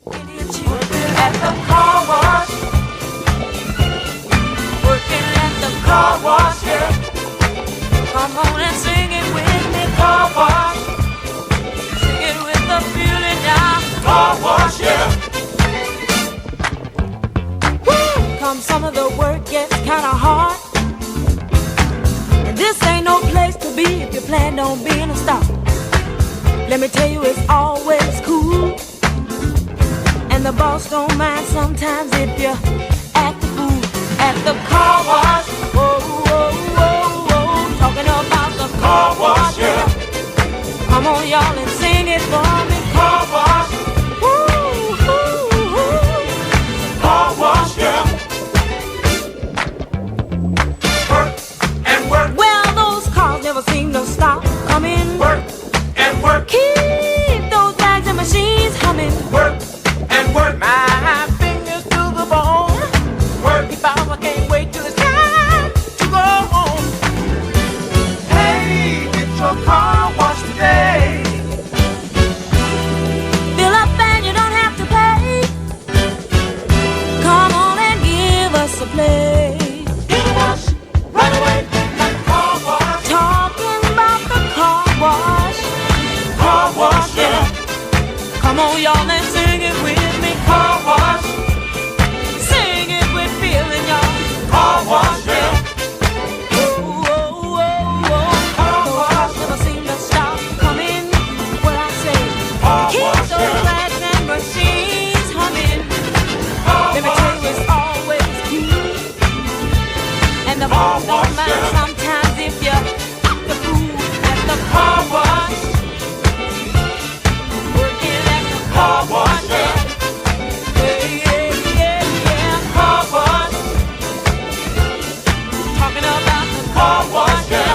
Working at the car wash. Working at the car wash, yeah. Come on and sing it with me, car wash. Sing it with the feeling now, car wash, yeah. Woo! Come some of the work gets kinda hard, and this ain't no place to be if you plan on being a star. Let me tell you, it's always cool, and the boss don't mind sometimes if you act the fool at the car wash. Whoa, whoa, whoa, whoa, talking about the car wash, yeah. Come on, y'all, and sing it for me, car wash. Woo, woo, woo. Car wash, yeah. Work and work. Well, those cars never seem to stop coming. Work and work. Keep those bags and machines humming. Work and work. My fingers to the bone. Work. If I can't wait till it's time to go home. Hey, get your car washed today. Fill up and you don't have to pay. Come on and give us a play. Car wash, right away. Car wash. Talking about the car wash. Car wash, yeah. Come on, y'all, and sing it with me. Car wash. Sing it with feeling, y'all. Car wash, yeah. Whoa, whoa, whoa, whoa. Those cars never seem to stop coming. What I say, keep those bags and machines humming. Let me tell you, it's always cool, and the boss don't mind sometimes if you act the fool at the car wash. Working at the car wash, yeah. Yeah, yeah, yeah, yeah. Car wash. Talking about the car wash, yeah.